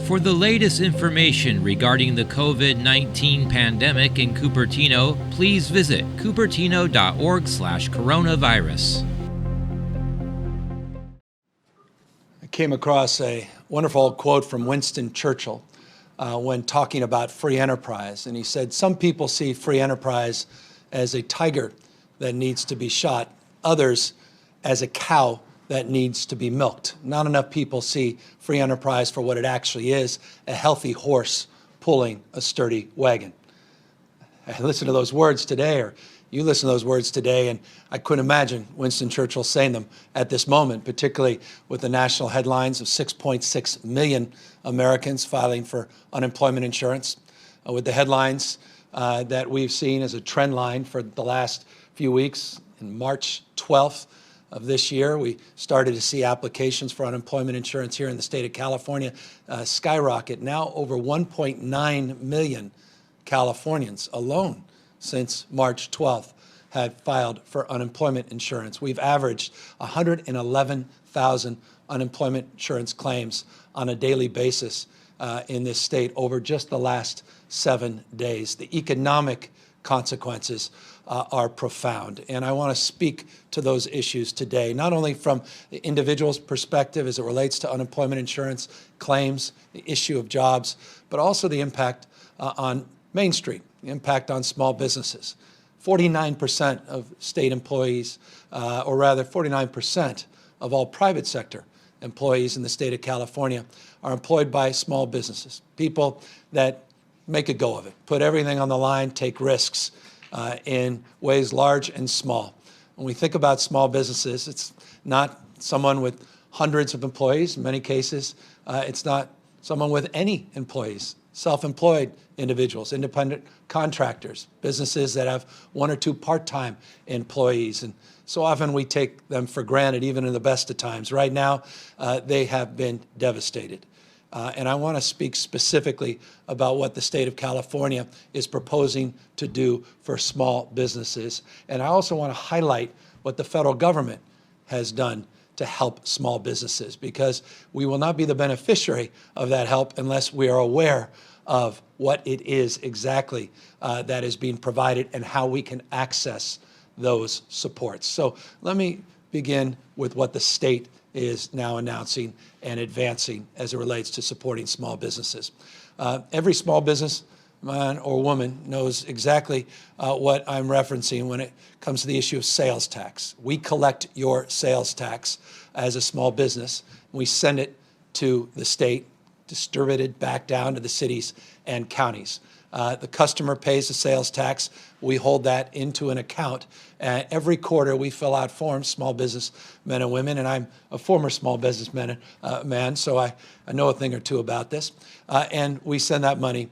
For the latest information regarding the COVID-19 pandemic in Cupertino, please visit cupertino.org/coronavirus. I came across a wonderful quote from Winston Churchill when talking about free enterprise. And he said, some people see free enterprise as a tiger that needs to be shot, others as a cow that needs to be milked. Not enough people see free enterprise for what it actually is, a healthy horse pulling a sturdy wagon. I listened to those words today, or you listen to those words today, and I couldn't imagine Winston Churchill saying them at this moment, particularly with the national headlines of 6.6 million Americans filing for unemployment insurance, with the headlines that we've seen as a trend line for the last few weeks. In March 12th of this year, we started to see applications for unemployment insurance here in the state of California skyrocket. Now over 1.9 million Californians alone since March 12th had filed for unemployment insurance. We've averaged 111,000 unemployment insurance claims on a daily basis in this state over just the last 7 days. The economic consequences are profound. And I want to speak to those issues today, not only from the individual's perspective as it relates to unemployment insurance claims, the issue of jobs, but also the impact on Main Street, the impact on small businesses. 49% of state employees, or rather 49% of all private sector employees in the state of California are employed by small businesses, people that make a go of it, put everything on the line, take risks in ways large and small. When we think about small businesses, it's not someone with hundreds of employees. In many cases, it's not someone with any employees, self-employed individuals, independent contractors, businesses that have one or two part-time employees. And so often we take them for granted, even in the best of times. Right now, they have been devastated. And I want to speak specifically about what the state of California is proposing to do for small businesses. And I also want to highlight what the federal government has done to help small businesses, because we will not be the beneficiary of that help unless we are aware of what it is exactly that is being provided and how we can access those supports. So let me begin with what the state is now announcing and advancing as it relates to supporting small businesses. Every small business man or woman knows exactly what I'm referencing when it comes to the issue of sales tax. We collect your sales tax as a small business. We send it to the state, distributed back down to the cities and counties. The customer pays the sales tax. We hold that into an account. Every quarter, we fill out forms, small business men and women, and I'm a former small business man, so I know a thing or two about this. And we send that money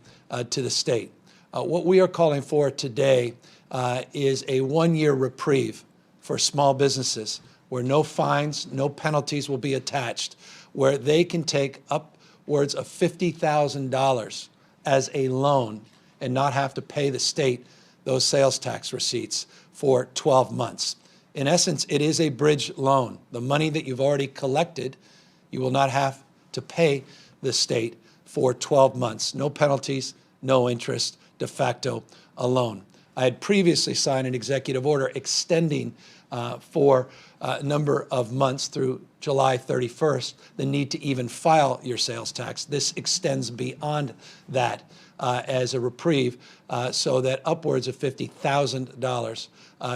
to the state. What we are calling for today is a one-year reprieve for small businesses where no fines, no penalties will be attached, where they can take upwards of $50,000 as a loan and not have to pay the state those sales tax receipts for 12 months. In essence, it is a bridge loan. The money that you've already collected, you will not have to pay the state for 12 months. No penalties, no interest, de facto a loan. I had previously signed an executive order extending for a number of months through July 31st the need to even file your sales tax. This extends beyond that as a reprieve so that upwards of $50,000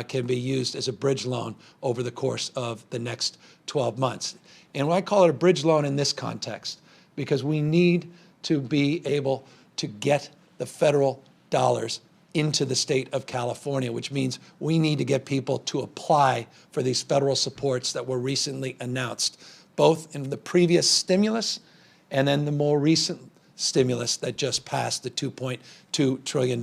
can be used as a bridge loan over the course of the next 12 months. And I call it a bridge loan in this context because we need to be able to get the federal dollars into the state of California, which means we need to get people to apply for these federal supports that were recently announced, both in the previous stimulus and then the more recent stimulus that just passed, the $2.2 trillion.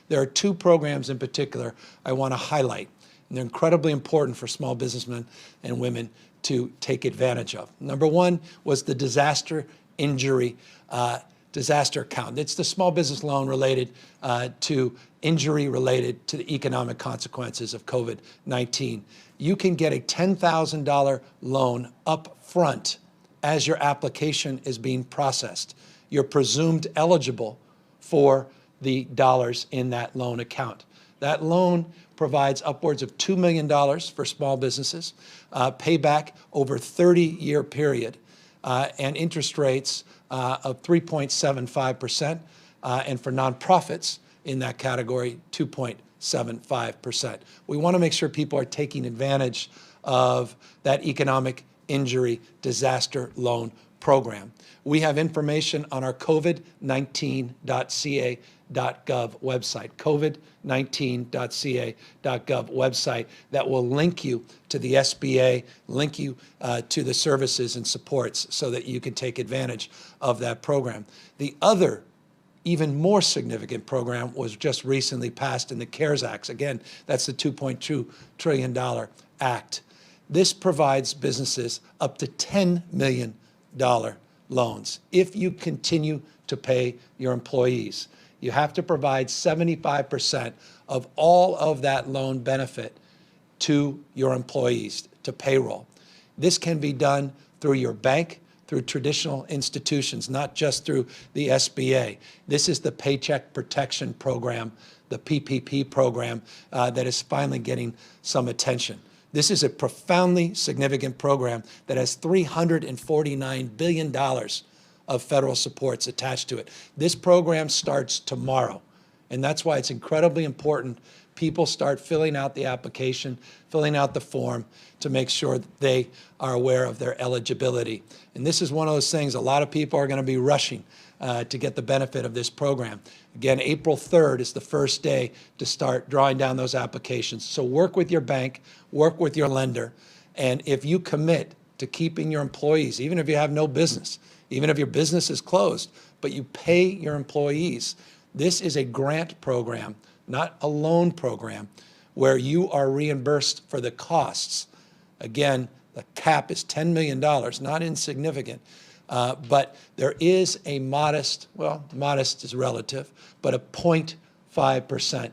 There are two programs in particular I want to highlight, and they're incredibly important for small businessmen and women to take advantage of. Number one was the disaster injury disaster account. It's the small business loan related to injury related to the economic consequences of COVID-19. You can get a $10,000 loan up front as your application is being processed. you're presumed eligible for the dollars in that loan account. That loan provides upwards of $2 million for small businesses, payback over 30-year period, and interest rates of 3.75%, and for nonprofits in that category, 2.75%. We want to make sure people are taking advantage of that economic injury disaster loan program. We have information on our covid19.ca.gov website, covid19.ca.gov website, that will link you to the SBA, link you to the services and supports so that you can take advantage of that program. The other even more significant program was just recently passed in the CARES Act. Again, that's the $2.2 trillion act. This provides businesses up to $10 million loans if you continue to pay your employees. You have to provide 75% of all of that loan benefit to your employees, to payroll. This can be done through your bank, through traditional institutions, not just through the SBA. This is the Paycheck Protection Program, the PPP program, that is finally getting some attention. This is a profoundly significant program that has $349 billion of federal supports attached to it. This program starts tomorrow, and that's why it's incredibly important people start filling out the application, filling out the form to make sure that they are aware of their eligibility. And this is one of those things, a lot of people are going to be rushing to get the benefit of this program. Again, April 3rd is the first day to start drawing down those applications. So work with your bank, work with your lender, and if you commit to keeping your employees, even if you have no business, even if your business is closed, but you pay your employees, this is a grant program, not a loan program, where you are reimbursed for the costs. Again, the cap is $10 million, not insignificant. But there is a modest, well, modest is relative, but a 0.5%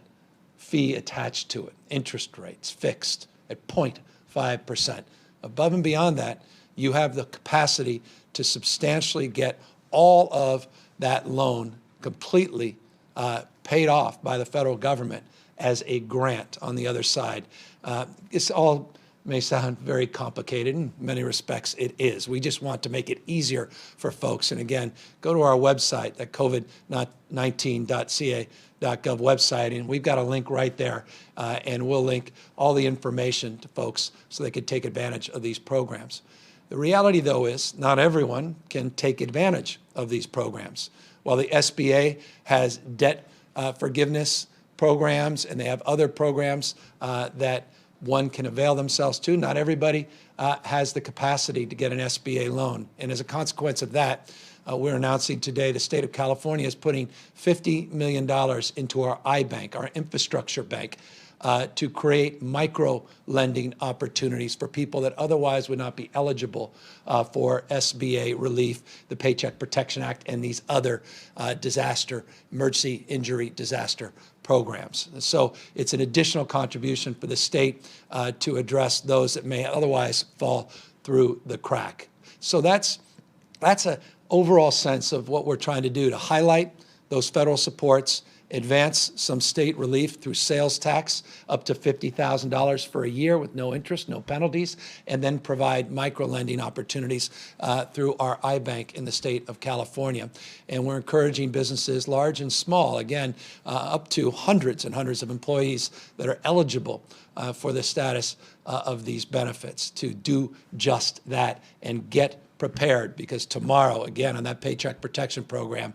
fee attached to it. Interest rates fixed at 0.5%. Above and beyond that, you have the capacity to substantially get all of that loan completely paid off by the federal government as a grant on the other side. It's all may sound very complicated. In many respects, it is. We just want to make it easier for folks. And again, go to our website, that covid19.ca.gov website, and we've got a link right there, and we'll link all the information to folks so they can take advantage of these programs. The reality, though, is not everyone can take advantage of these programs. While the SBA has debt forgiveness programs and they have other programs that one can avail themselves to, not everybody has the capacity to get an SBA loan. And as a consequence of that, we're announcing today the state of California is putting $50 million into our iBank, our infrastructure bank, to create micro lending opportunities for people that otherwise would not be eligible for SBA relief, the Paycheck Protection Act, and these other emergency injury disaster programs. And so it's an additional contribution for the state to address those that may otherwise fall through the crack. So that's an overall sense of what we're trying to do, to highlight those federal supports, advance some state relief through sales tax up to $50,000 for a year with no interest, no penalties, and then provide micro-lending opportunities through our iBank in the state of California. And we're encouraging businesses, large and small, again, up to hundreds and hundreds of employees that are eligible for the status of these benefits to do just that and get prepared, because tomorrow, again, on that Paycheck Protection Program,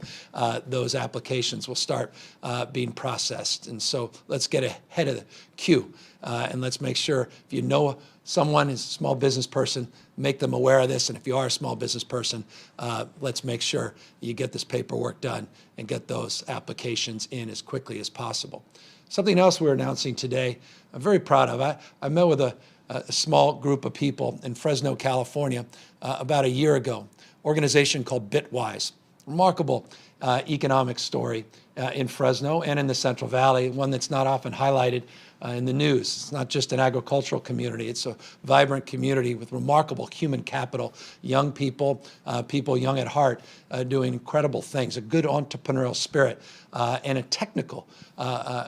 those applications will start being processed. And so let's get ahead of the queue, and let's make sure, if you know someone is a small business person, make them aware of this. And if you are a small business person, let's make sure you get this paperwork done and get those applications in as quickly as possible. Something else we're announcing today, I'm very proud of. I met with a small group of people in Fresno, California, about a year ago, organization called Bitwise. remarkable economic story in Fresno and in the Central Valley, one that's not often highlighted in the news. It's not just an agricultural community. It's a vibrant community with remarkable human capital, young people, people young at heart, doing incredible things, a good entrepreneurial spirit, and a technical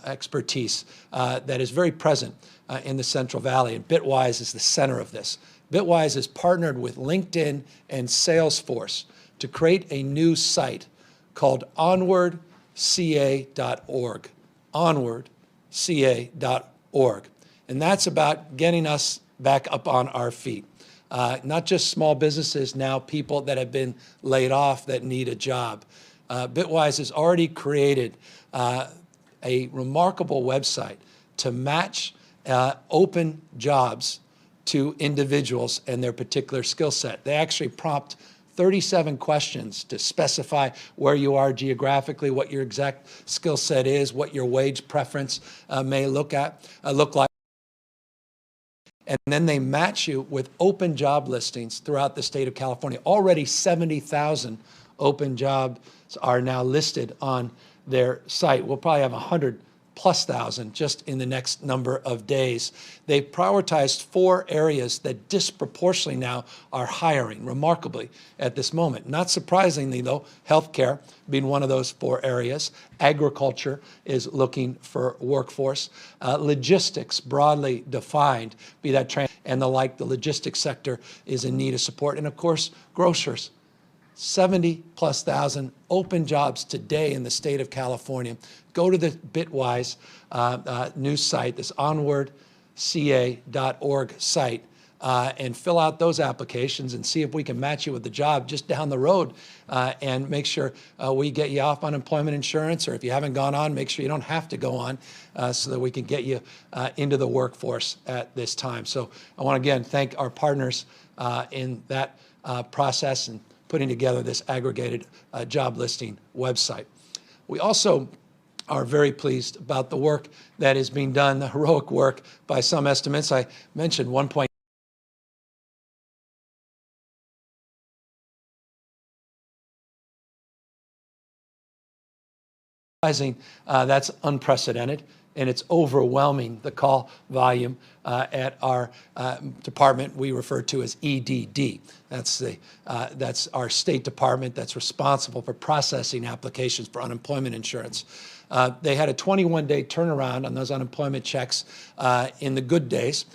expertise that is very present in the Central Valley. And Bitwise is the center of this. Bitwise has partnered with LinkedIn and Salesforce to create a new site called onwardca.org. onwardca.org. And that's about getting us back up on our feet. Not just small businesses, now people that have been laid off that need a job. Bitwise has already created a remarkable website to match open jobs to individuals and their particular skill set. They actually prompt 37 questions to specify where you are geographically, what your exact skill set is, what your wage preference may look like. And then they match you with open job listings throughout the state of California. Already 70,000 open jobs are now listed on their site. We'll probably have 100,000+ just in the next number of days. They've prioritized 4 areas that disproportionately now are hiring, remarkably, at this moment. Not surprisingly, though, healthcare being one of those 4 areas. Agriculture is looking for workforce. Logistics, broadly defined, be that and the like, the logistics sector is in need of support. And of course, grocers. 70,000+ open jobs today in the state of California. Go to the Bitwise news site, this onwardca.org site, and fill out those applications and see if we can match you with the job just down the road, and make sure we get you off unemployment insurance, or if you haven't gone on, make sure you don't have to go on, so that we can get you into the workforce at this time. So I want to again thank our partners in that process and putting together this aggregated job listing website. We also are very pleased about the work that is being done, the heroic work by some estimates. I mentioned 1. That's unprecedented, and it's overwhelming, the call volume at our department we refer to as EDD. That's our state department that's responsible for processing applications for unemployment insurance. They had a 21-day turnaround on those unemployment checks in the good days.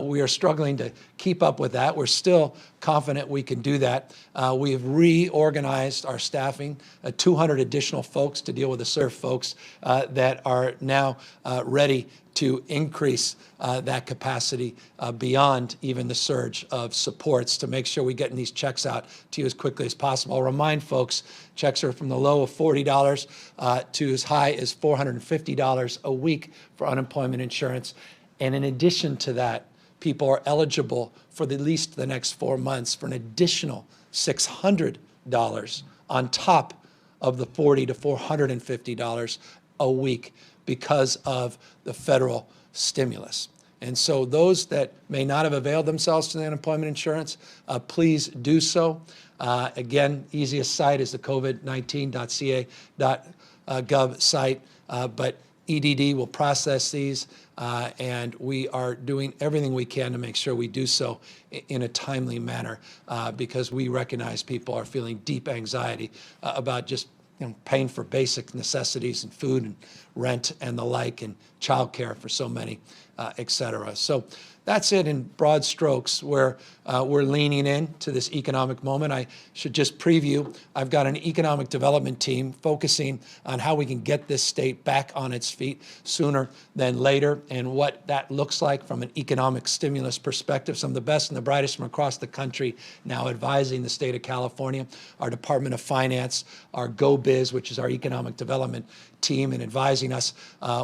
We are struggling to keep up with that. We're still confident we can do that. We have reorganized our staffing, 200 additional folks to deal with the serve folks that are now ready to increase that capacity beyond even the surge of supports to make sure we're getting these checks out to you as quickly as possible. I'll remind folks, checks are from the low of $40 to as high as $450 a week for unemployment insurance. And in addition to that, people are eligible for at least the next 4 months for an additional $600 on top of the $40 to $450 a week because of the federal stimulus. And so those that may not have availed themselves to the unemployment insurance, please do so. Again, easiest site is the covid19.ca.gov site, but EDD will process these, and we are doing everything we can to make sure we do so in a timely manner, because we recognize people are feeling deep anxiety about just paying for basic necessities and food and rent and the like, and childcare for so many, et cetera. So that's it in broad strokes where we're leaning into this economic moment. I should just preview, I've got an economic development team focusing on how we can get this state back on its feet sooner than later, and what that looks like from an economic stimulus perspective. Some of the best and the brightest from across the country now advising the state of California, our Department of Finance, our GoBiz, which is our economic development team, and advising us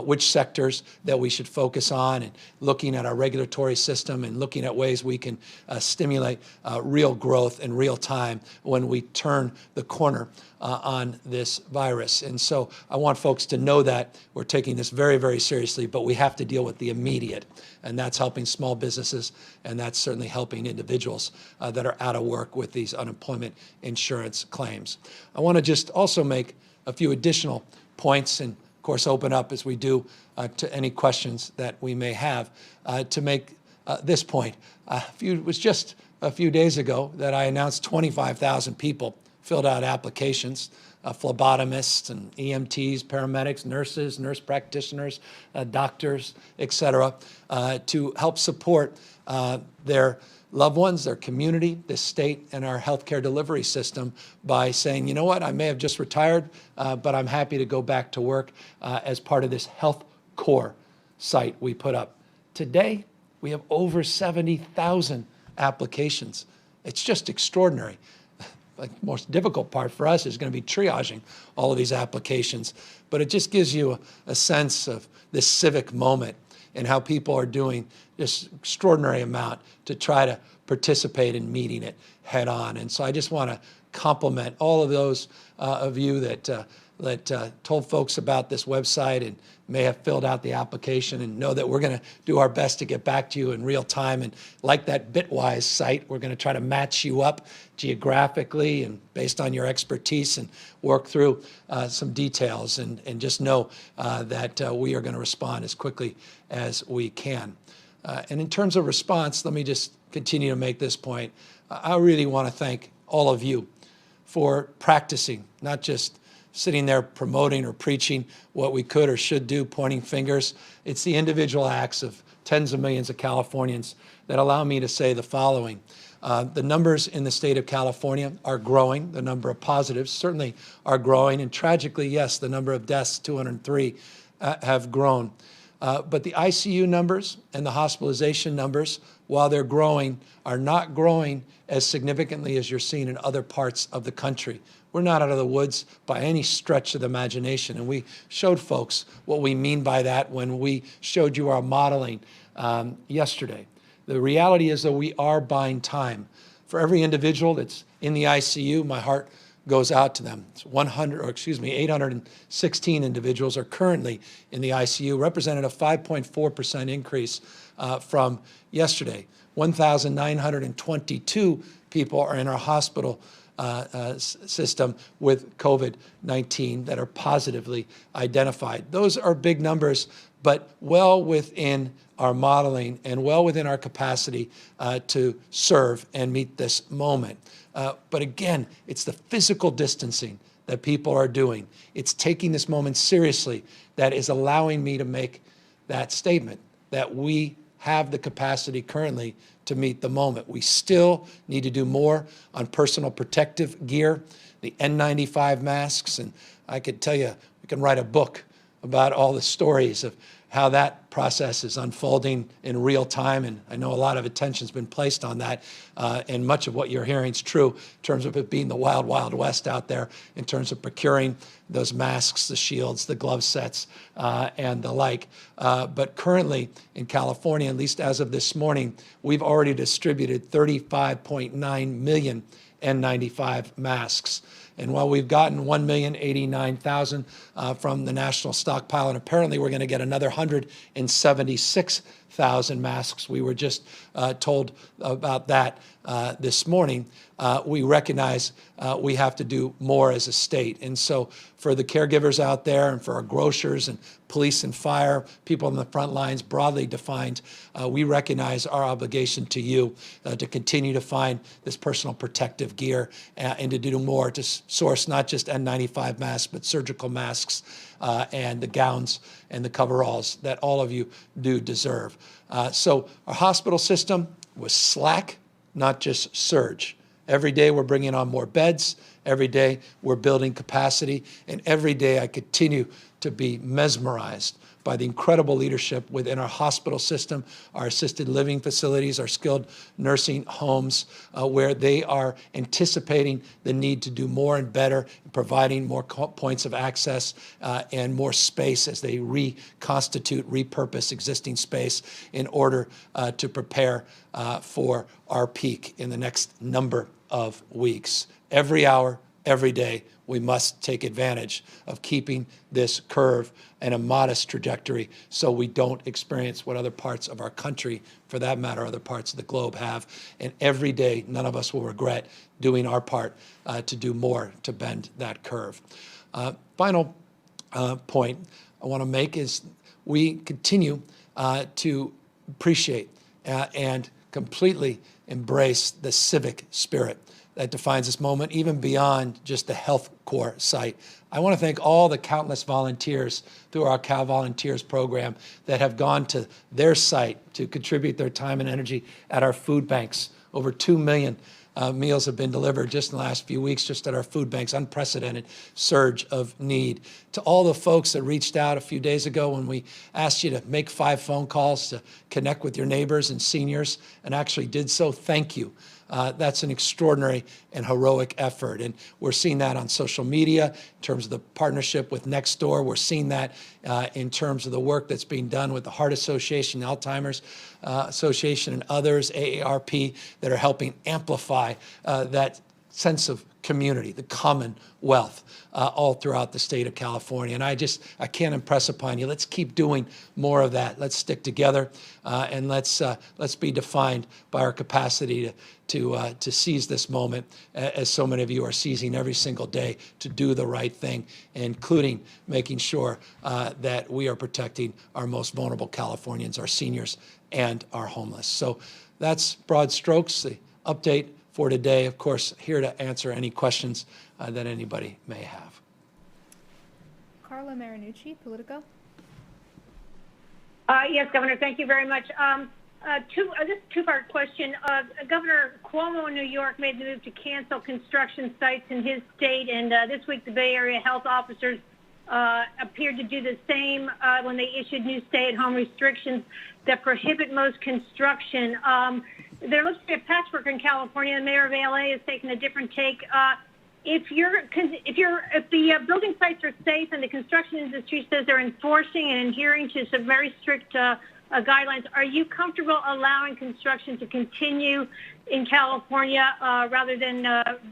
which sectors that we should focus on on and looking at our regulatory system and looking at ways we can stimulate real growth in real time when we turn the corner on this virus. And so I want folks to know that we're taking this very, very seriously, but we have to deal with the immediate. And that's helping small businesses, and that's certainly helping individuals that are out of work with these unemployment insurance claims. I want to just also make a few additional points and, of course, open up as we do to any questions that we may have to make this point. It was just a few days ago that I announced 25,000 people filled out applications, phlebotomists and EMTs, paramedics, nurses, nurse practitioners, doctors, et cetera, to help support their loved ones, their community, this state, and our healthcare delivery system by saying, you know what, I may have just retired, but I'm happy to go back to work as part of this Health Core site we put up. Today, we have over 70,000 applications. It's just extraordinary. The most difficult part for us is going to be triaging all of these applications, but it just gives you a sense of this civic moment and how people are doing this extraordinary amount to try to participate in meeting it head on. And so I just want to compliment all of those of you that told folks about this website and may have filled out the application, and know that we're going to do our best to get back to you in real time. And like that Bitwise site, we're going to try to match you up geographically and based on your expertise and work through some details, and just know that we are going to respond as quickly as we can. And in terms of response, let me just continue to make this point. I really want to thank all of you for practicing, not just sitting there promoting or preaching what we could or should do, pointing fingers. It's the individual acts of tens of millions of Californians that allow me to say the following. The numbers in the state of California are growing. The number of positives certainly are growing. And tragically, yes, the number of deaths, 203, have grown. But the ICU numbers and the hospitalization numbers, while they're growing, are not growing as significantly as you're seeing in other parts of the country. We're not out of the woods by any stretch of the imagination. And we showed folks what we mean by that when we showed you our modeling yesterday. The reality is that we are buying time. For every individual that's in the ICU, my heart goes out to them. It's 816 individuals are currently in the ICU, represented a 5.4% increase from yesterday. 1,922 people are in our hospital system with COVID-19 that are positively identified. Those are big numbers, but well within our modeling and well within our capacity to serve and meet this moment. But again, it's the physical distancing that people are doing. It's taking this moment seriously that is allowing me to make that statement that we have the capacity currently to meet the moment. We still need to do more on personal protective gear, the N95 masks, and I could tell you, we can write a book about all the stories of how that process is unfolding in real time, and I know a lot of attention's been placed on that, and much of what you're hearing is true in terms of it being the wild, wild west out there in terms of procuring those masks, the shields, the glove sets, and the like. But currently in California, at least as of this morning, we've already distributed 35.9 million N95 masks. And while we've gotten 1,089,000 from the national stockpile, and apparently we're going to get another 176,000 masks, we were just told about that this morning, we recognize we have to do more as a state. And so for the caregivers out there and for our grocers and police and fire, people on the front lines, broadly defined, we recognize our obligation to you to continue to find this personal protective gear and to do more to source not just N95 masks, but surgical masks and the gowns and the coveralls that all of you do deserve. So our hospital system was slack, not just surge. Every day we're bringing on more beds. Every day we're building capacity, and every day I continue to be mesmerized by the incredible leadership within our hospital system, our assisted living facilities, our skilled nursing homes, where they are anticipating the need to do more and better, providing more points of access and more space as they reconstitute, repurpose existing space in order to prepare for our peak in the next number of weeks. Every hour, every day, we must take advantage of keeping this curve in a modest trajectory so we don't experience what other parts of our country, for that matter, other parts of the globe have. And every day, none of us will regret doing our part to do more to bend that curve. Final point I want to make is we continue to appreciate and completely embrace the civic spirit that defines this moment, even beyond just the Health Corps site. I want to thank all the countless volunteers through our Cal Volunteers program that have gone to their site to contribute their time and energy at our food banks. Over 2 million meals have been delivered just in the last few weeks, just at our food banks, unprecedented surge of need. To all the folks that reached out a few days ago when we asked you to make 5 phone calls to connect with your neighbors and seniors and actually did so, thank you. That's an extraordinary and heroic effort. And we're seeing that on social media in terms of the partnership with Nextdoor. We're seeing that in terms of the work that's being done with the Heart Association, Alzheimer's Association, and others, AARP, that are helping amplify that sense of community, the commonwealth, all throughout the state of California. And I can't impress upon you, let's keep doing more of that. Let's stick together and let's be defined by our capacity to seize this moment, as so many of you are seizing every single day, to do the right thing, including making sure that we are protecting our most vulnerable Californians, our seniors, and our homeless. So that's broad strokes, the update for today. Of course, here to answer any questions that anybody may have. Carla Marinucci, Politico. Yes, Governor, thank you very much. This is a two-part question. Governor Cuomo in New York made the move to cancel construction sites in his state, and this week the Bay Area health officers appeared to do the same when they issued new stay-at-home restrictions that prohibit most construction. There looks to be a patchwork in California. The mayor of LA has taken a different take. If the building sites are safe and the construction industry says they're enforcing and adhering to some very strict guidelines, are you comfortable allowing construction to continue in California rather than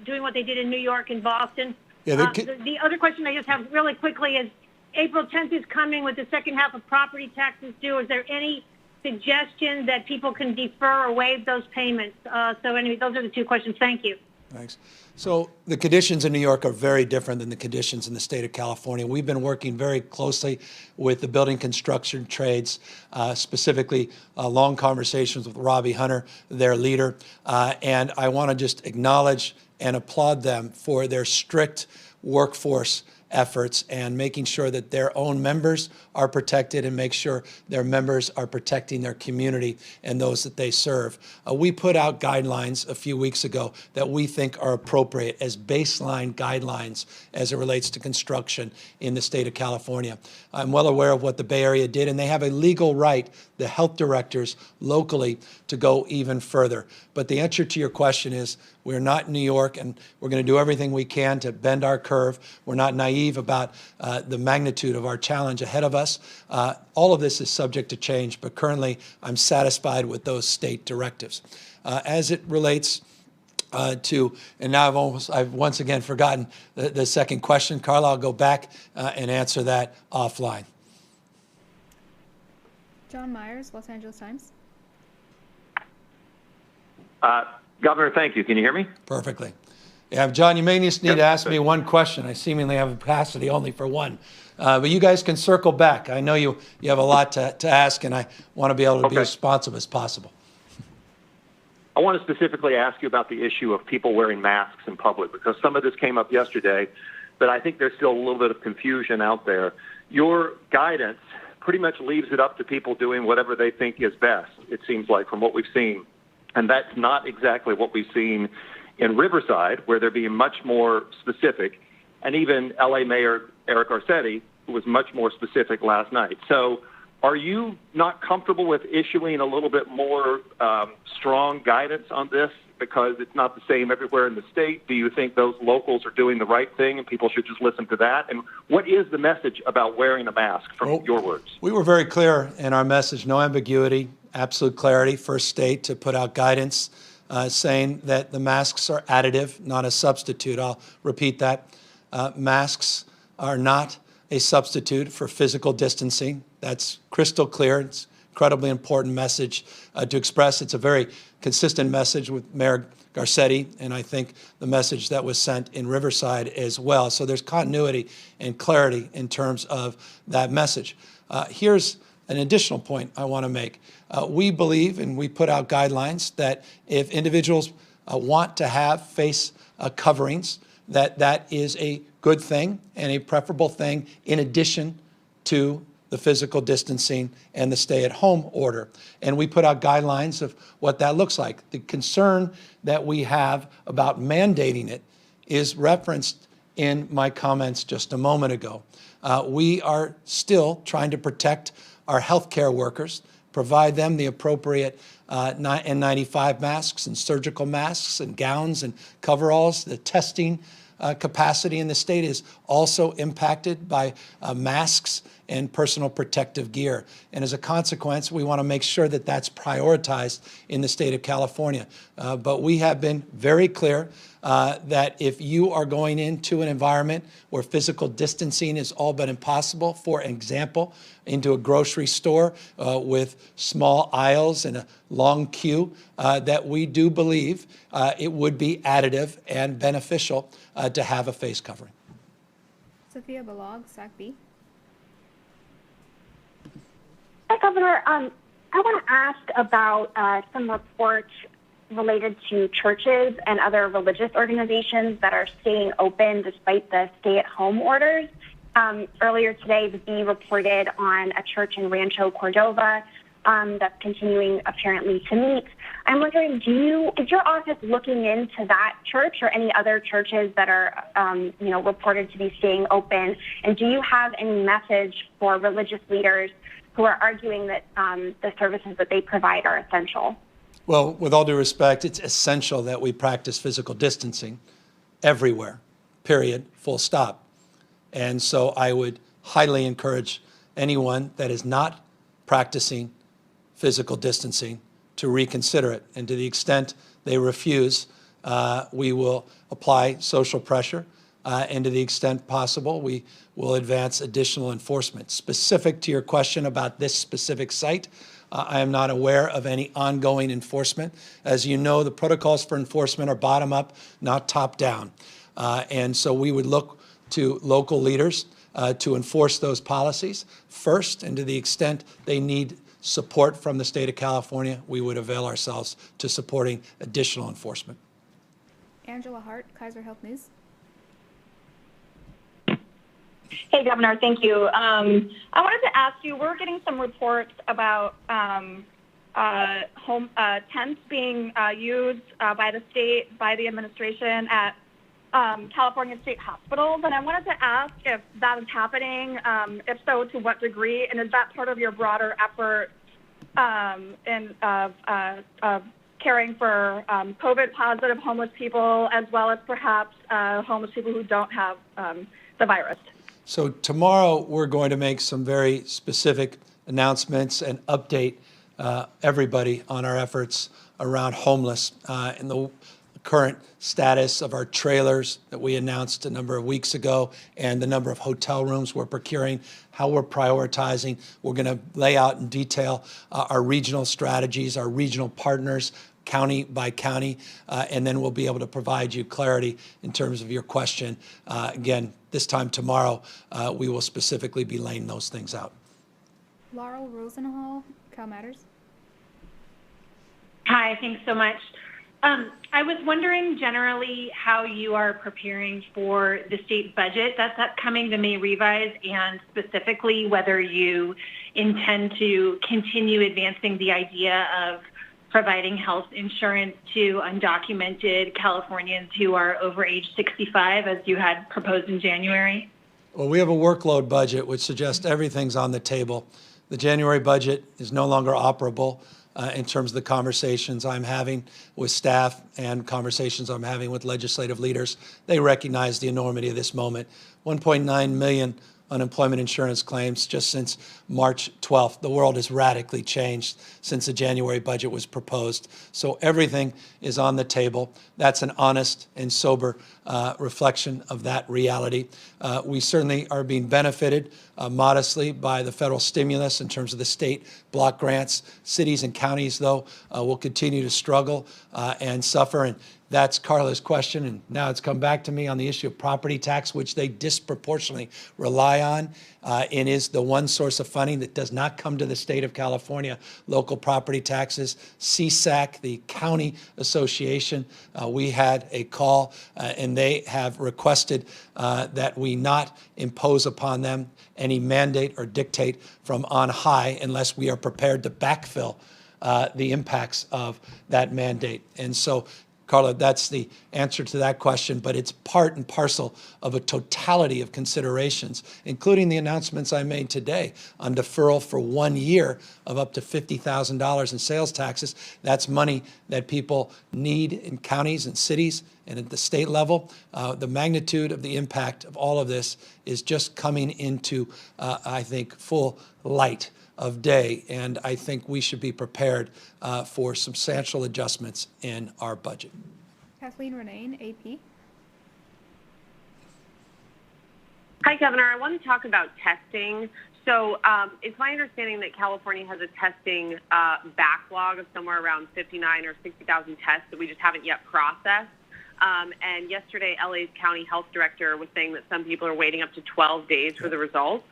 doing what they did in New York and Boston? Yeah, the other question I just have really quickly is, April 10th is coming with the second half of property taxes due. Is there any suggestion that people can defer or waive those payments? So anyway, those are the two questions. Thank you. Thanks. So the conditions in New York are very different than the conditions in the state of California. We've been working very closely with the building construction trades, specifically long conversations with Robbie Hunter, their leader. And I want to just acknowledge and applaud them for their strict workforce efforts and making sure that their own members are protected and make sure their members are protecting their community and those that they serve. We put out guidelines a few weeks ago that we think are appropriate as baseline guidelines as it relates to construction in the state of California. I'm well aware of what the Bay Area did, and they have a legal right, the health directors locally, to go even further. But the answer to your question is, we're not in New York, and we're going to do everything we can to bend our curve. We're not naive about the magnitude of our challenge ahead of us. All of this is subject to change, but currently I'm satisfied with those state directives. As it relates to, and now I've once again forgotten the second question. Carla, I'll go back and answer that offline. John Myers, Los Angeles Times. Governor, thank you. Can you hear me? Perfectly. Yeah, John, you may just need to ask me one question. I seemingly have a capacity only for one. But you guys can circle back. I know you have a lot to ask, and I want to be able to be as responsive as possible. I want to specifically ask you about the issue of people wearing masks in public, because some of this came up yesterday, but I think there's still a little bit of confusion out there. Your guidance pretty much leaves it up to people doing whatever they think is best, it seems like, from what we've seen. And that's not exactly what we've seen in Riverside, where they're being much more specific, and even LA Mayor Eric Garcetti, who was much more specific last night. So are you not comfortable with issuing a little bit more strong guidance on this because it's not the same everywhere in the state? Do you think those locals are doing the right thing and people should just listen to that? And what is the message about wearing a mask from your words? We were very clear in our message, no ambiguity, absolute clarity, first state to put out guidance saying that the masks are additive, not a substitute. I'll repeat that. Masks are not a substitute for physical distancing. That's crystal clear. It's incredibly important message to express. It's a very consistent message with Mayor Garcetti, and I think the message that was sent in Riverside as well. So there's continuity and clarity in terms of that message. Here's an additional point I want to make. We believe, and we put out guidelines, that if individuals want to have face coverings, that is a good thing and a preferable thing in addition to the physical distancing and the stay-at-home order. And we put out guidelines of what that looks like. The concern that we have about mandating it is referenced in my comments just a moment ago. We are still trying to protect our healthcare workers, provide them the appropriate N95 masks and surgical masks and gowns and coveralls. The testing capacity in the state is also impacted by masks and personal protective gear. And as a consequence, we want to make sure that that's prioritized in the state of California. But we have been very clear that if you are going into an environment where physical distancing is all but impossible, for example, into a grocery store with small aisles and a long queue, that we do believe it would be additive and beneficial to have a face covering. Sophia Balog, Sac B. Hi, Governor. I want to ask about some reports related to churches and other religious organizations that are staying open despite the stay-at-home orders. Earlier today, the Bee reported on a church in Rancho Cordova that's continuing apparently to meet. I'm wondering, is your office looking into that church or any other churches that are, reported to be staying open? And do you have any message for religious leaders who are arguing that the services that they provide are essential? Well, with all due respect, it's essential that we practice physical distancing everywhere, period, full stop. And so I would highly encourage anyone that is not practicing physical distancing to reconsider it. And to the extent they refuse, we will apply social pressure. And to the extent possible, we will advance additional enforcement. Specific to your question about this specific site, I am not aware of any ongoing enforcement. As you know, the protocols for enforcement are bottom up, not top down. And so we would look to local leaders to enforce those policies first, and to the extent they need support from the state of California, we would avail ourselves to supporting additional enforcement. Angela Hart, Kaiser Health News. Hey, Governor, thank you. I wanted to ask you, we're getting some reports about tents being used by the state, by the administration at California state hospitals, and I wanted to ask if that is happening, if so, to what degree, and is that part of your broader effort in caring for COVID-positive homeless people, as well as perhaps homeless people who don't have the virus? So tomorrow we're going to make some very specific announcements and update everybody on our efforts around homeless and the current status of our trailers that we announced a number of weeks ago, and the number of hotel rooms we're procuring, how we're prioritizing. We're going to lay out in detail our regional strategies, our regional partners, county by county, and then we'll be able to provide you clarity in terms of your question. Again, this time tomorrow, we will specifically be laying those things out. Laurel Rosenhall, Cal Matters. Hi, thanks so much. I was wondering generally how you are preparing for the state budget that's upcoming, the May revise, and specifically whether you intend to continue advancing the idea of providing health insurance to undocumented Californians who are over age 65, as you had proposed in January? Well, we have a workload budget, which suggests everything's on the table. The January budget is no longer operable in terms of the conversations I'm having with staff and conversations I'm having with legislative leaders. They recognize the enormity of this moment. 1.9 million unemployment insurance claims just since March 12th. The world has radically changed since the January budget was proposed. So everything is on the table. That's an honest and sober reflection of that reality. We certainly are being benefited modestly by the federal stimulus in terms of the state block grants. Cities and counties, though, will continue to struggle and suffer. And that's Carla's question, and now it's come back to me on the issue of property tax, which they disproportionately rely on and is the one source of funding that does not come to the state of California. Local property taxes, CSAC, the county association, we had a call and they have requested that we not impose upon them any mandate or dictate from on high unless we are prepared to backfill the impacts of that mandate. And so, Carla, that's the answer to that question, but it's part and parcel of a totality of considerations, including the announcements I made today on deferral for 1 year of up to $50,000 in sales taxes. That's money that people need in counties and cities and at the state level. The magnitude of the impact of all of this is just coming into, I think, full light of day, and I think we should be prepared for substantial adjustments in our budget. Kathleen Renane, AP. Hi, Governor. I want to talk about testing. So it's my understanding that California has a testing backlog of somewhere around 59 or 60,000 tests that we just haven't yet processed. And yesterday, LA's county health director was saying that some people are waiting up to 12 days for the results.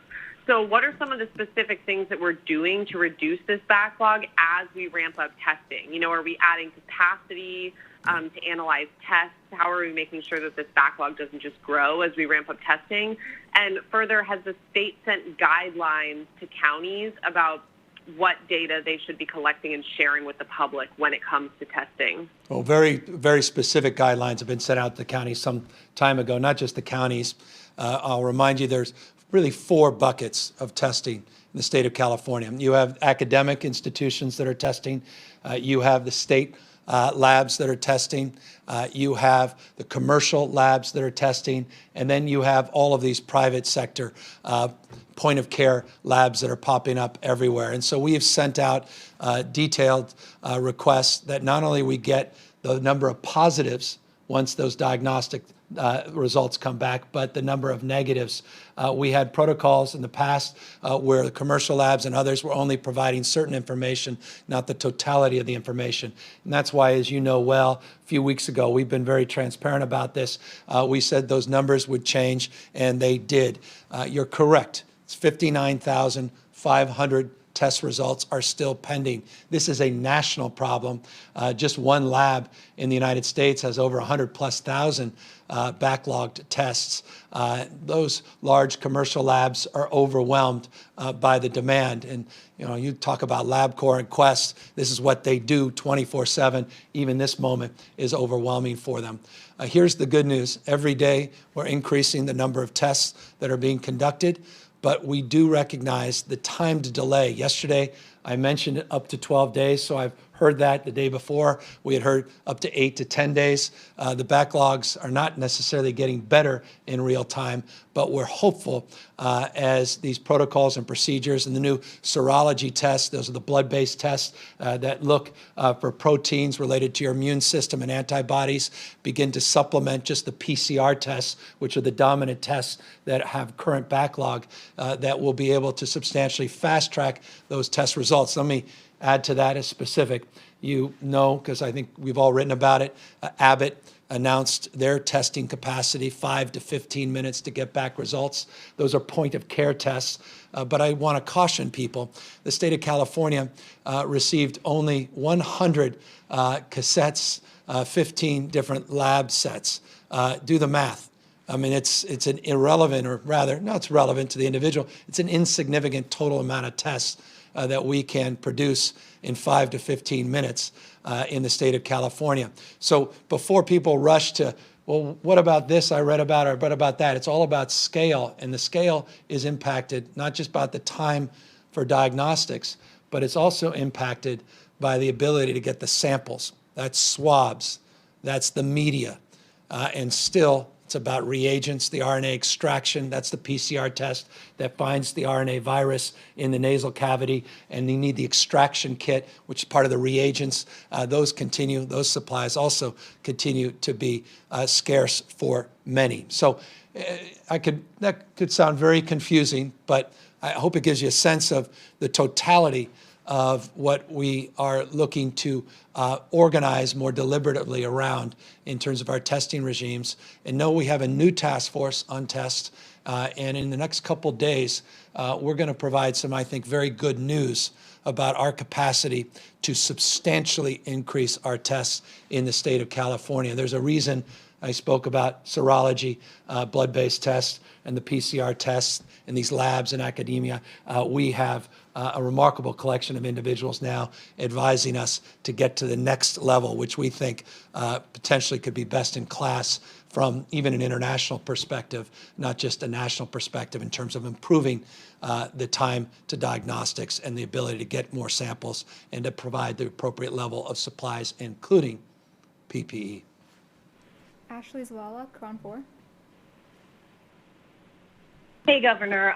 So what are some of the specific things that we're doing to reduce this backlog as we ramp up testing? You know, are we adding capacity to analyze tests? How are we making sure that this backlog doesn't just grow as we ramp up testing? And further, has the state sent guidelines to counties about what data they should be collecting and sharing with the public when it comes to testing? Well, very, very specific guidelines have been sent out to the counties some time ago, not just the counties. I'll remind you there's really 4 buckets of testing in the state of California. You have academic institutions that are testing. You have the state labs that are testing. You have the commercial labs that are testing. And then you have all of these private sector point of care labs that are popping up everywhere. And so we have sent out detailed requests that not only we get the number of positives once those diagnostic results come back, but the number of negatives. We had protocols in the past where the commercial labs and others were only providing certain information, not the totality of the information. And that's why, as you know well, a few weeks ago, we've been very transparent about this. We said those numbers would change, and they did. You're correct. It's 59,500 test results are still pending. This is a national problem. Just one lab in the United States has over 100,000+ backlogged tests. Those large commercial labs are overwhelmed by the demand. And you talk about LabCorp and Quest. This is what they do 24/7. Even this moment is overwhelming for them. Here's the good news. Every day we're increasing the number of tests that are being conducted, but we do recognize the time to delay. Yesterday, I mentioned up to 12 days, so I've heard that the day before. We had heard up to 8 to 10 days. The backlogs are not necessarily getting better in real time, but we're hopeful as these protocols and procedures and the new serology tests, those are the blood-based tests that look for proteins related to your immune system and antibodies, begin to supplement just the PCR tests, which are the dominant tests that have current backlog, that will be able to substantially fast-track those test results. Let me add to that as specific. You know, because I think we've all written about it, Abbott announced their testing capacity, 5 to 15 minutes to get back results. Those are point-of-care tests. But I want to caution people. The state of California received only 100 cassettes, 15 different lab sets. Do the math. I mean, it's an irrelevant, or rather, no, it's relevant to the individual. It's an insignificant total amount of tests. that we can produce in 5 to 15 minutes in the state of California. So before people rush to, well, what about this I read about, or what about that? It's all about scale, and the scale is impacted not just by the time for diagnostics, but it's also impacted by the ability to get the samples. That's swabs, that's the media, and still it's about reagents, the RNA extraction, that's the PCR test that finds the RNA virus in the nasal cavity, and you need the extraction kit, which is part of the reagents. Those supplies also continue to be scarce for many. So that could sound very confusing, but I hope it gives you a sense of the totality of what we are looking to organize more deliberately around in terms of our testing regimes. And know we have a new task force on tests, and in the next couple days, we're going to provide some, I think, very good news about our capacity to substantially increase our tests in the state of California. There's a reason I spoke about serology, blood-based tests, and the PCR tests in these labs in academia. We have a remarkable collection of individuals now advising us to get to the next level, which we think potentially could be best in class from even an international perspective, not just a national perspective, in terms of improving the time to diagnostics and the ability to get more samples and to provide the appropriate level of supplies, including PPE. Ashley Zwala, Crown 4. Hey, Governor.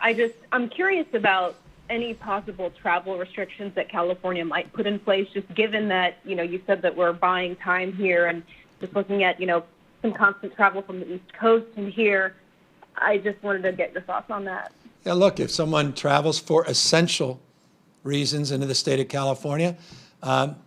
I'm curious about any possible travel restrictions that California might put in place, just given that, you said that we're buying time here, and just looking at, some constant travel from the East Coast and here. I just wanted to get your thoughts on that. Yeah, look, if someone travels for essential reasons into the state of California,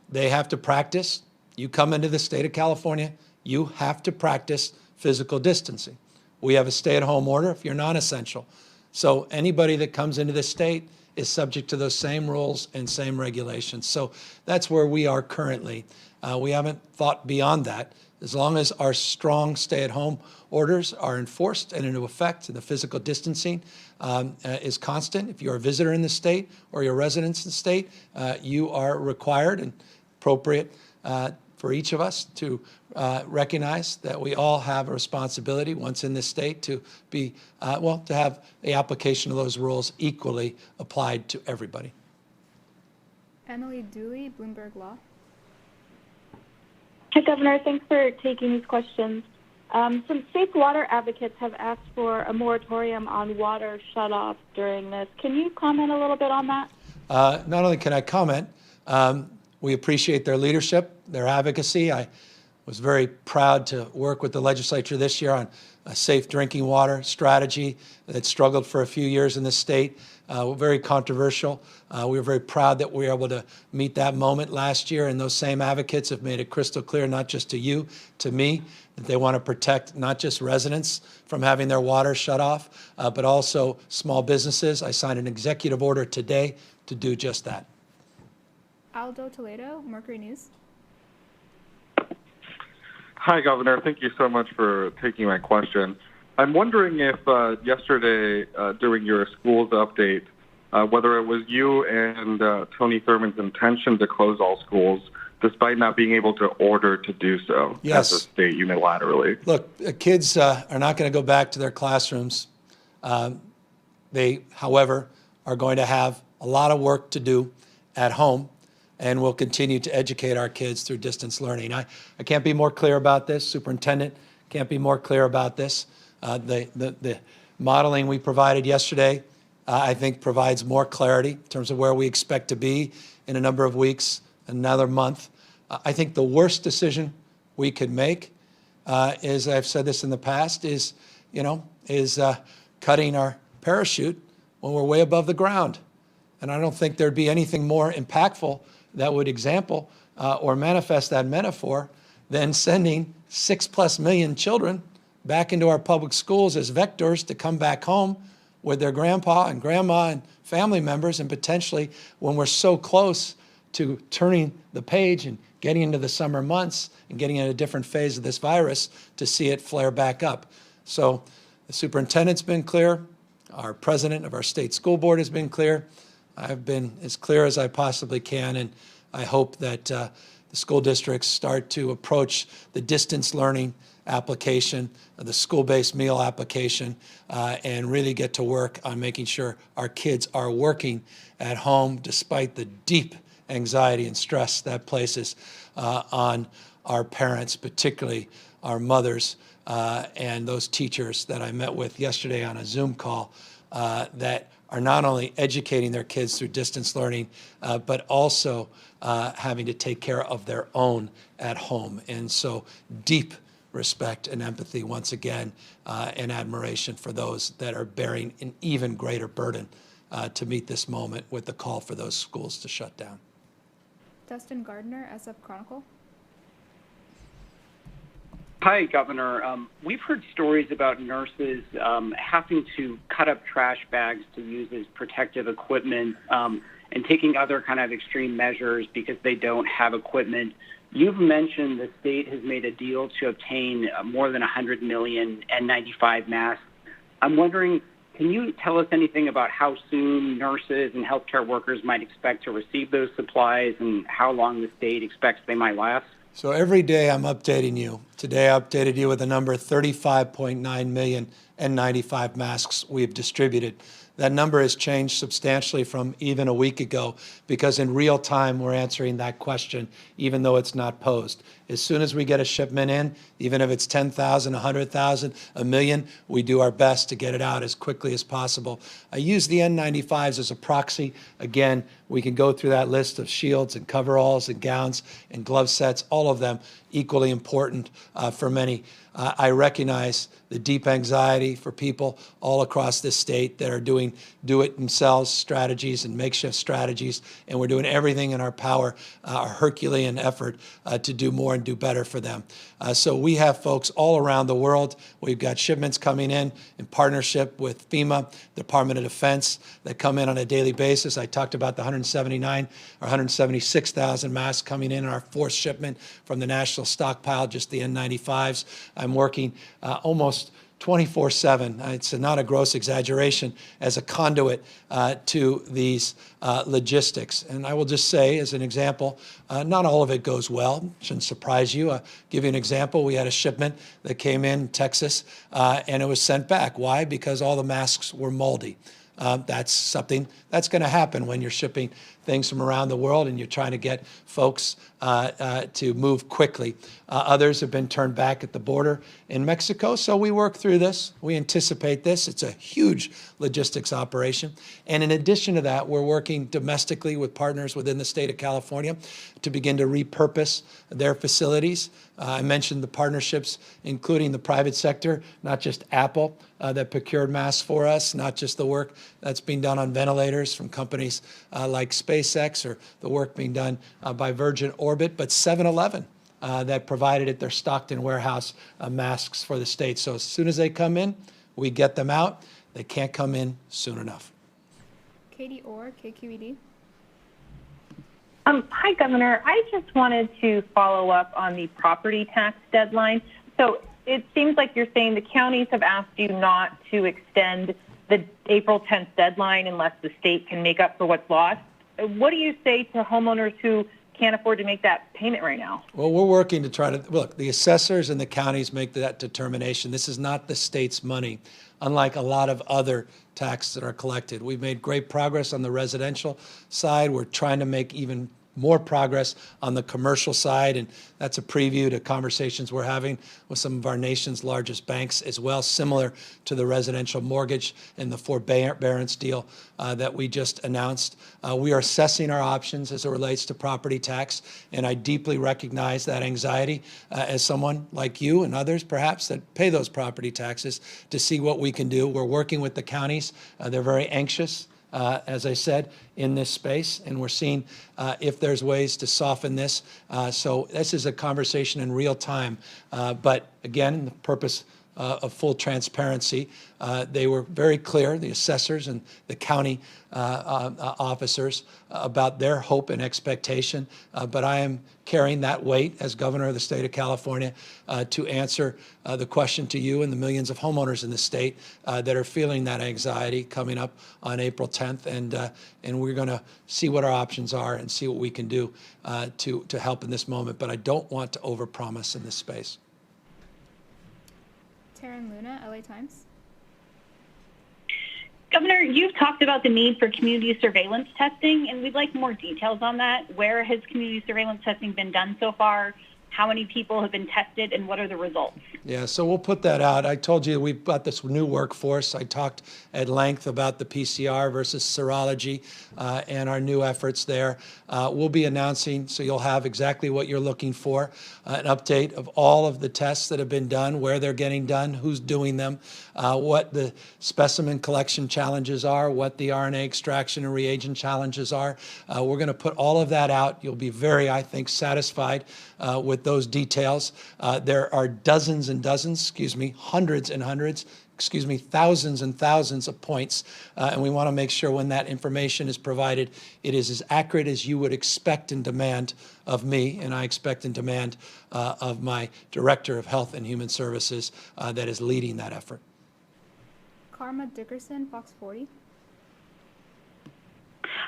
they have to practice. You come into the state of California, you have to practice physical distancing. We have a stay-at-home order if you're non-essential. So anybody that comes into the state is subject to those same rules and same regulations. So that's where we are currently. We haven't thought beyond that. As long as our strong stay-at-home orders are enforced and into effect, and the physical distancing is constant, if you're a visitor in the state or you're a resident in the state, you are required and appropriate for each of us to recognize that we all have a responsibility once in this state to be, to have the application of those rules equally applied to everybody. Emily Dooley, Bloomberg Law. Hi, Governor. Thanks for taking these questions. Some safe water advocates have asked for a moratorium on water shutoff during this. Can you comment a little bit on that? Not only can I comment, we appreciate their leadership, their advocacy. I was very proud to work with the legislature this year on a safe drinking water strategy that struggled for a few years in the state. Very controversial. We were very proud that we were able to meet that moment last year, and those same advocates have made it crystal clear, not just to you, to me, that they want to protect not just residents from having their water shut off, but also small businesses. I signed an executive order today to do just that. Aldo Toledo, Mercury News. Hi, Governor. Thank you so much for taking my question. I'm wondering if yesterday during your schools update, whether it was you and Tony Thurmond's intention to close all schools despite not being able to order to do so as a state unilaterally. Look, kids are not going to go back to their classrooms. They, however, are going to have a lot of work to do at home, and we'll continue to educate our kids through distance learning. I can't be more clear about this. Superintendent can't be more clear about this. The modeling we provided yesterday, I think, provides more clarity in terms of where we expect to be in a number of weeks, another month. I think the worst decision we could make, is, I've said this in the past, is cutting our parachute when we're way above the ground. And I don't think there'd be anything more impactful that would example or manifest that metaphor than sending 6+ million children back into our public schools as vectors to come back home with their grandpa and grandma and family members, and potentially, when we're so close to turning the page and getting into the summer months and getting in a different phase of this virus, to see it flare back up. So the superintendent's been clear. Our president of our state school board has been clear. I've been as clear as I possibly can, and I hope that the school districts start to approach the distance learning application, the school-based meal application, and really get to work on making sure our kids are working at home despite the deep anxiety and stress that places on our parents, particularly our mothers and those teachers that I met with yesterday on a Zoom call that are not only educating their kids through distance learning, but also having to take care of their own at home. And so deep respect and empathy once again, and admiration for those that are bearing an even greater burden to meet this moment with the call for those schools to shut down. Dustin Gardner, SF Chronicle. Hi, Governor. We've heard stories about nurses having to cut up trash bags to use as protective equipment and taking other kind of extreme measures because they don't have equipment. You've mentioned the state has made a deal to obtain more than 100 million N95 masks. I'm wondering, can you tell us anything about how soon nurses and healthcare workers might expect to receive those supplies and how long the state expects they might last? So every day I'm updating you. Today I updated you with a number 35.9 million N95 masks we've distributed. That number has changed substantially from even a week ago because in real time we're answering that question even though it's not posed. As soon as we get a shipment in, even if it's 10,000, 100,000, a million, we do our best to get it out as quickly as possible. I use the N95s as a proxy. Again, we can go through that list of shields and coveralls and gowns and glove sets, all of them equally important for many. I recognize the deep anxiety for people all across this state that are doing do-it-themselves strategies and makeshift strategies, and we're doing everything in our power, our Herculean effort to do more and do better for them. So we have folks all around the world. We've got shipments coming in partnership with FEMA, Department of Defense, that come in on a daily basis. I talked about the 179 or 176,000 masks coming in our fourth shipment from the national stockpile, just the N95s. I'm working almost 24/7, it's not a gross exaggeration, as a conduit to these logistics. And I will just say, as an example, not all of it goes well. Shouldn't surprise you. I'll give you an example. We had a shipment that came in Texas, and it was sent back. Why? Because all the masks were moldy. That's something that's going to happen when you're shipping things from around the world and you're trying to get folks to move quickly. Others have been turned back at the border in Mexico, so we work through this. We anticipate this. It's a huge logistics operation. And in addition to that, we're working domestically with partners within the state of California to begin to repurpose their facilities. I mentioned the partnerships, including the private sector, not just Apple that procured masks for us, not just the work that's being done on ventilators from companies like SpaceX or the work being done by Virgin Orbit, but 7-Eleven that provided at their Stockton warehouse masks for the state. So as soon as they come in, we get them out. They can't come in soon enough. Katie Orr, KQED. Hi, Governor. I just wanted to follow up on the property tax deadline. So it seems like you're saying the counties have asked you not to extend the April 10th deadline unless the state can make up for what's lost. What do you say to homeowners who can't afford to make that payment right now? Well, we're working to try to, look, the assessors and the counties make that determination. This is not the state's money, unlike a lot of other taxes that are collected. We've made great progress on the residential side. We're trying to make even more progress on the commercial side, and that's a preview to conversations we're having with some of our nation's largest banks as well, similar to the residential mortgage and the forbearance deal that we just announced. We are assessing our options as it relates to property tax, and I deeply recognize that anxiety as someone like you and others perhaps that pay those property taxes to see what we can do. We're working with the counties. They're very anxious, as I said, in this space, and we're seeing if there's ways to soften this. So this is a conversation in real time. But again, the purpose of full transparency. They were very clear, the assessors and the county officers, about their hope and expectation. But I am carrying that weight as governor of the state of California to answer the question to you and the millions of homeowners in the state that are feeling that anxiety coming up on April 10th. And we're going to see what our options are and see what we can do to help in this moment. But I don't want to overpromise in this space. Taryn Luna, LA Times. Governor, you've talked about the need for community surveillance testing, and we'd like more details on that. Where has community surveillance testing been done so far? How many people have been tested, and what are the results? Yeah, so we'll put that out. I told you we've got this new workforce. I talked at length about the PCR versus serology and our new efforts there. We'll be announcing, so you'll have exactly what you're looking for, an update of all of the tests that have been done, where they're getting done, who's doing them, what the specimen collection challenges are, what the RNA extraction and reagent challenges are. We're going to put all of that out. You'll be very, I think, satisfied with those details. There are dozens and dozens, hundreds and hundreds, thousands and thousands of points. And we want to make sure when that information is provided, it is as accurate as you would expect and demand of me, and I expect and demand of my Director of Health and Human Services that is leading that effort. Karma Dickerson, Fox 40.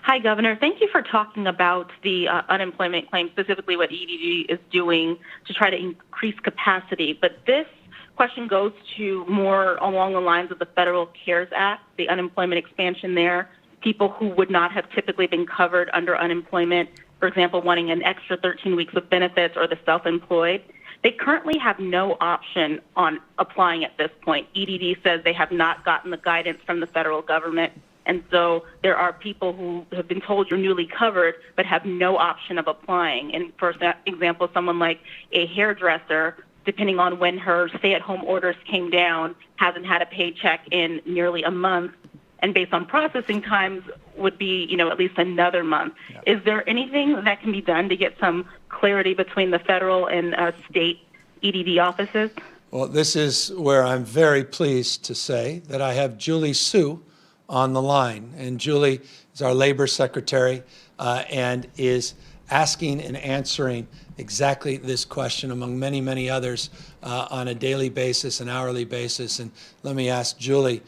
Hi, Governor. Thank you for talking about the unemployment claim, specifically what EDG is doing to try to increase capacity. But this question goes to more along the lines of the Federal CARES Act, the unemployment expansion there, people who would not have typically been covered under unemployment, for example, wanting an extra 13 weeks of benefits, or the self-employed. They currently have no option on applying at this point. EDD says they have not gotten the guidance from the federal government. And so there are people who have been told you're newly covered but have no option of applying. And for example, someone like a hairdresser, depending on when her stay-at-home orders came down, hasn't had a paycheck in nearly a month, and based on processing times would be, at least another month. Yeah. Is there anything that can be done to get some clarity between the federal and state EDD offices? Well, this is where I'm very pleased to say that I have Julie Sue on the line. And Julie is our labor secretary and is asking and answering exactly this question, among many, many others, on a daily basis, an hourly basis. And let me ask Julie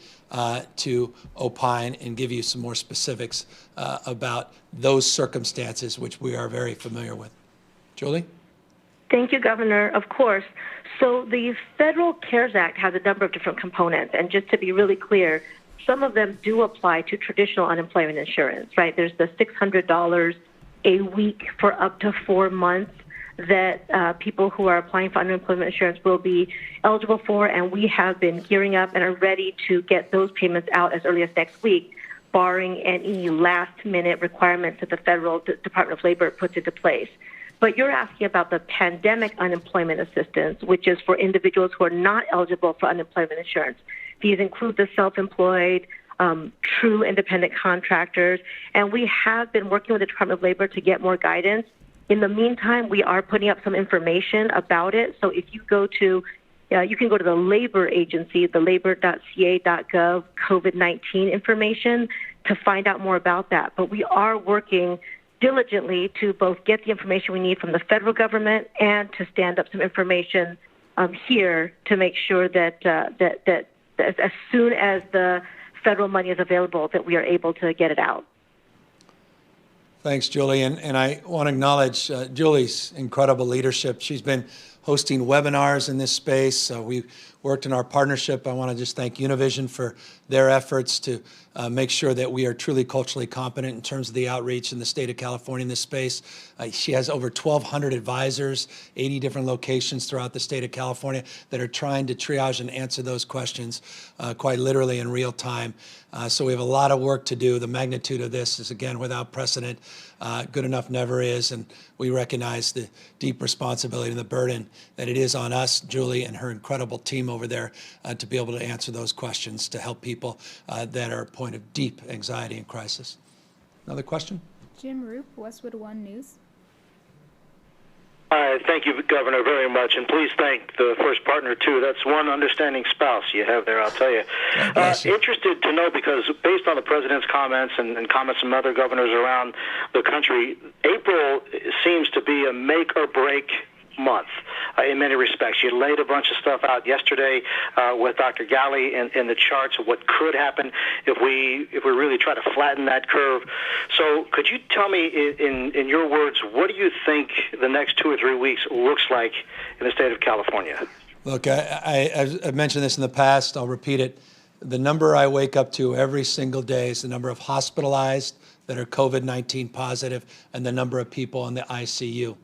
to opine and give you some more specifics about those circumstances, which we are very familiar with. Julie? Thank you, Governor. Of course. So the Federal CARES Act has a number of different components. And just to be really clear, some of them do apply to traditional unemployment insurance, right? There's the $600 a week for up to 4 months that people who are applying for unemployment insurance will be eligible for, and we have been gearing up and are ready to get those payments out as early as next week, barring any last-minute requirements that the Federal Department of Labor puts into place. But you're asking about the pandemic unemployment assistance, which is for individuals who are not eligible for unemployment insurance. These include the self-employed, true independent contractors, and we have been working with the Department of Labor to get more guidance. In the meantime, we are putting up some information about it. So if you go to, you can go to the labor agency, the labor.ca.gov COVID-19 information to find out more about that. But we are working diligently to both get the information we need from the federal government and to stand up some information here to make sure that as soon as the federal money is available, that we are able to get it out. Thanks, Julie. And I want to acknowledge Julie's incredible leadership. She's been hosting webinars in this space. We worked in our partnership. I want to just thank Univision for their efforts to make sure that we are truly culturally competent in terms of the outreach in the state of California in this space. She has over 1,200 advisors, 80 different locations throughout the state of California that are trying to triage and answer those questions quite literally in real time. So we have a lot of work to do. The magnitude of this is, again, without precedent. Good enough never is, and we recognize the deep responsibility and the burden that it is on us, Julie, and her incredible team over there to be able to answer those questions to help people that are at a point of deep anxiety and crisis. Another question? Jim Roop, Westwood One News. Thank you, Governor, very much. And please thank the first partner, too. That's one understanding spouse you have there, I'll tell you. Interested to know, because based on the president's comments and comments from other governors around the country, April seems to be a make or break month in many respects. You laid a bunch of stuff out yesterday with Dr. Galley in the charts of what could happen if we really try to flatten that curve. So could you tell me in your words, what do you think the next 2 or 3 weeks looks like in the state of California? Look, I've mentioned this in the past. I'll repeat it. The number I wake up to every single day is the number of hospitalized that are COVID-19 positive and the number of people in the ICU.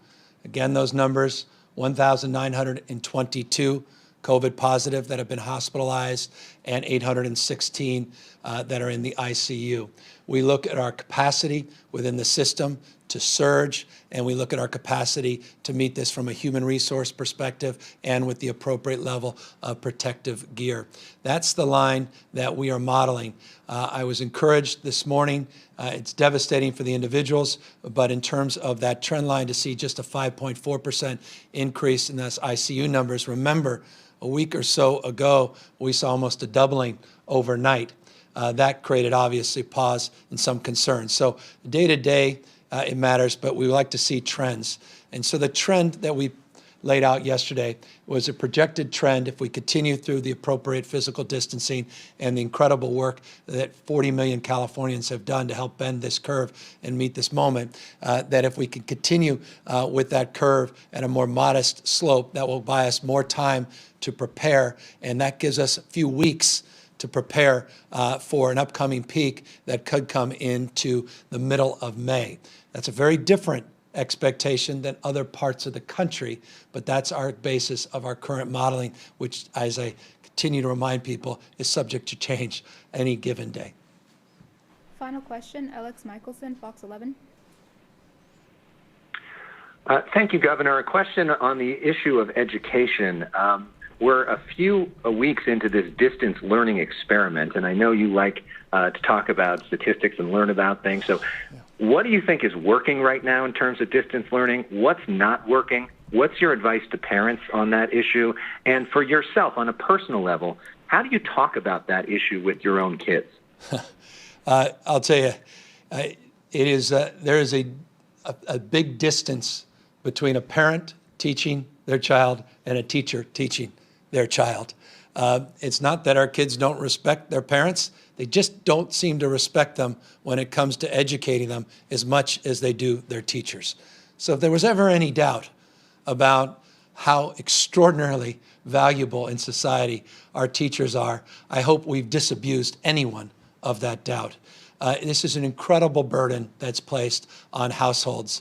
Again, those numbers, 1,922 COVID positive that have been hospitalized and 816 that are in the ICU. We look at our capacity within the system to surge, and we look at our capacity to meet this from a human resource perspective and with the appropriate level of protective gear. That's the line that we are modeling. I was encouraged this morning. It's devastating for the individuals, but in terms of that trend line, to see just a 5.4% increase in those ICU numbers. Remember, a week or so ago, we saw almost a doubling overnight. That created, obviously, pause and some concern. So day to day, it matters, but we like to see trends. And so the trend that we laid out yesterday was a projected trend if we continue through the appropriate physical distancing and the incredible work that 40 million Californians have done to help bend this curve and meet this moment, that if we can continue with that curve at a more modest slope, that will buy us more time to prepare, and that gives us a few weeks to prepare for an upcoming peak that could come into the middle of May. That's a very different expectation than other parts of the country, but that's our basis of our current modeling, which, as I continue to remind people, is subject to change any given day. Final question, Alex Michelson, Fox 11. Thank you, Governor. A question on the issue of education. We're a few weeks into this distance learning experiment, and I know you like to talk about statistics and learn about things. So what do you think is working right now in terms of distance learning? What's not working? What's your advice to parents on that issue? And for yourself, on a personal level, how do you talk about that issue with your own kids? I'll tell you, there is a big distance between a parent teaching their child and a teacher teaching their child. It's not that our kids don't respect their parents. They just don't seem to respect them when it comes to educating them as much as they do their teachers. So if there was ever any doubt about how extraordinarily valuable in society our teachers are, I hope we've disabused anyone of that doubt. This is an incredible burden that's placed on households.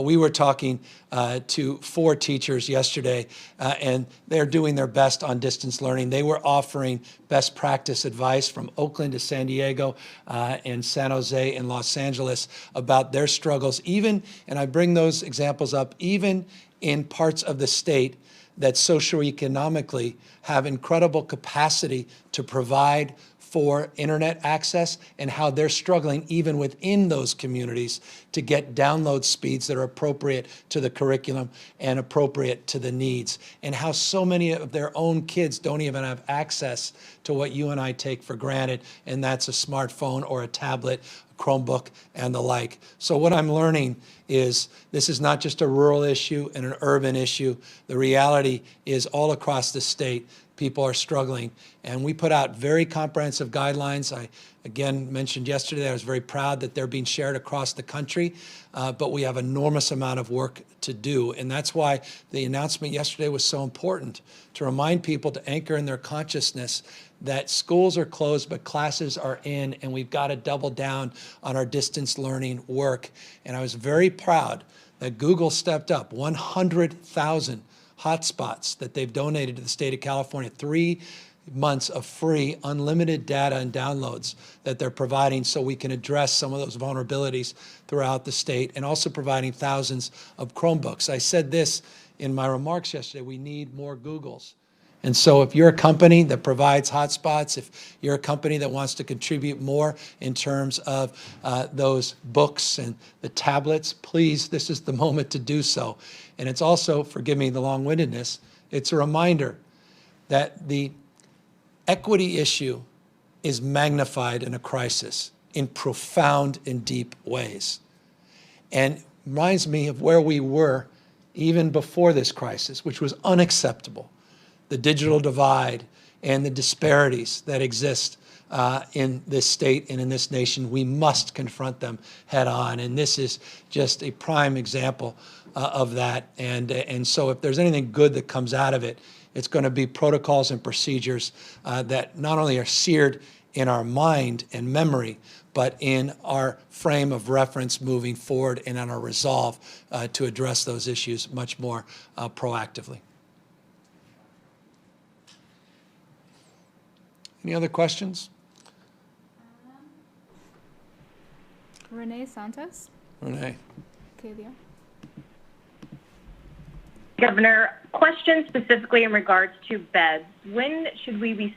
We were talking to 4 teachers yesterday, and they're doing their best on distance learning. They were offering best practice advice from Oakland to San Diego and San Jose and Los Angeles about their struggles, even, and I bring those examples up, even in parts of the state that socioeconomically have incredible capacity to provide for internet access, and how they're struggling even within those communities to get download speeds that are appropriate to the curriculum and appropriate to the needs, and how so many of their own kids don't even have access to what you and I take for granted, and that's a smartphone or a tablet, a Chromebook, and the like. So what I'm learning is this is not just a rural issue and an urban issue. The reality is all across the state, people are struggling. And we put out very comprehensive guidelines. I, again, mentioned yesterday, I was very proud that they're being shared across the country, but we have an enormous amount of work to do. And that's why the announcement yesterday was so important, to remind people to anchor in their consciousness that schools are closed, but classes are in, and we've got to double down on our distance learning work. And I was very proud that Google stepped up 100,000 hotspots that they've donated to the state of California, 3 months of free unlimited data and downloads that they're providing so we can address some of those vulnerabilities throughout the state, and also providing thousands of Chromebooks. I said this in my remarks yesterday, we need more Googles. And so if you're a company that provides hotspots, if you're a company that wants to contribute more in terms of those books and the tablets, please, this is the moment to do so. And it's also, forgive me the long-windedness, it's a reminder that the equity issue is magnified in a crisis in profound and deep ways. And reminds me of where we were even before this crisis, which was unacceptable. The digital divide and the disparities that exist in this state and in this nation, we must confront them head on. And this is just a prime example of that. And so if there's anything good that comes out of it, it's going to be protocols and procedures that not only are seared in our mind and memory, but in our frame of reference moving forward and in our resolve to address those issues much more proactively. Any other questions? Renee Santos. Renee. Kalia. Governor, question specifically in regards to beds. When should we be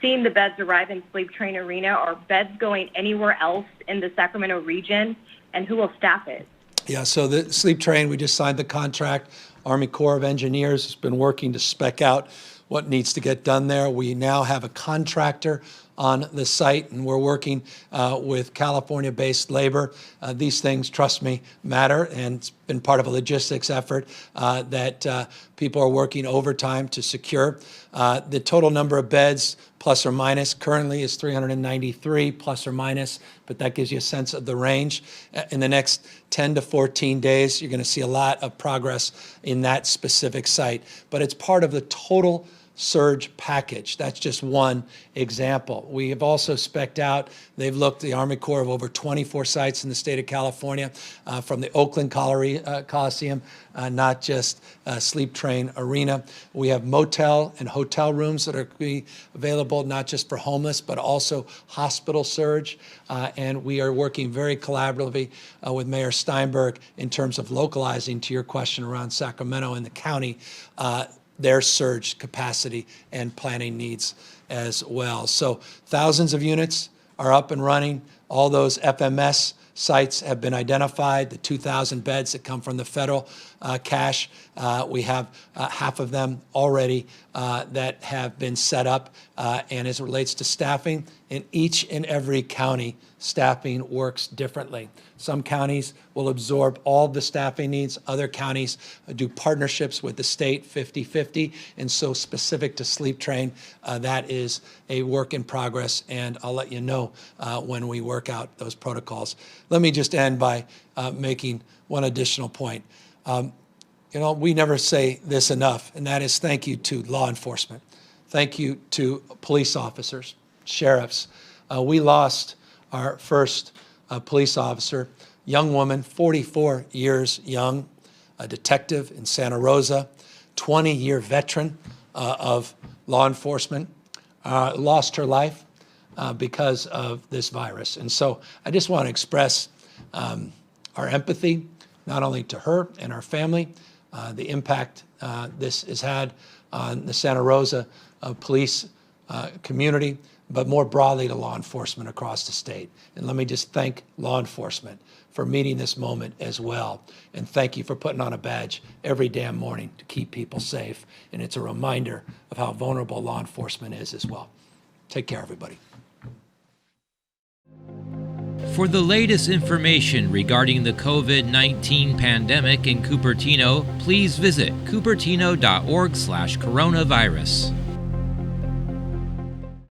seeing the beds arrive in Sleep Train Arena? Are beds going anywhere else in the Sacramento region? And who will staff it? Yeah, so the Sleep Train, we just signed the contract. Army Corps of Engineers has been working to spec out what needs to get done there. We now have a contractor on the site, and we're working with California-based labor. These things, trust me, matter, and it's been part of a logistics effort that people are working overtime to secure. The total number of beds, plus or minus, currently is 393, plus or minus, but that gives you a sense of the range. In the next 10 to 14 days, you're going to see a lot of progress in that specific site, but it's part of the total surge package. That's just one example. We have also spec'd out, they've looked, the Army Corps of over 24 sites in the state of California, from the Oakland Coliseum, not just Sleep Train Arena. We have motel and hotel rooms that are be available not just for homeless, but also hospital surge. And we are working very collaboratively with Mayor Steinberg in terms of localizing, to your question around Sacramento and the county, their surge capacity and planning needs as well. So thousands of units are up and running. All those FMS sites have been identified, the 2,000 beds that come from the federal cash. We have half of them already that have been set up. And as it relates to staffing, in each and every county, staffing works differently. Some counties will absorb all the staffing needs. Other counties do partnerships with the state 50-50. And so specific to Sleep Train, that is a work in progress. And I'll let you know when we work out those protocols. Let me just end by making one additional point. You know, we never say this enough, and that is thank you to law enforcement. Thank you to police officers, sheriffs. We lost our first police officer, young woman, 44 years young, a detective in Santa Rosa, 20-year veteran of law enforcement, lost her life because of this virus. And so I just want to express our empathy, not only to her and her family, the impact this has had on the Santa Rosa police community, but more broadly to law enforcement across the state. And let me just thank law enforcement for meeting this moment as well. And thank you for putting on a badge every damn morning to keep people safe. And it's a reminder of how vulnerable law enforcement is as well. Take care, everybody. For the latest information regarding the COVID-19 pandemic in Cupertino, please visit cupertino.org/coronavirus.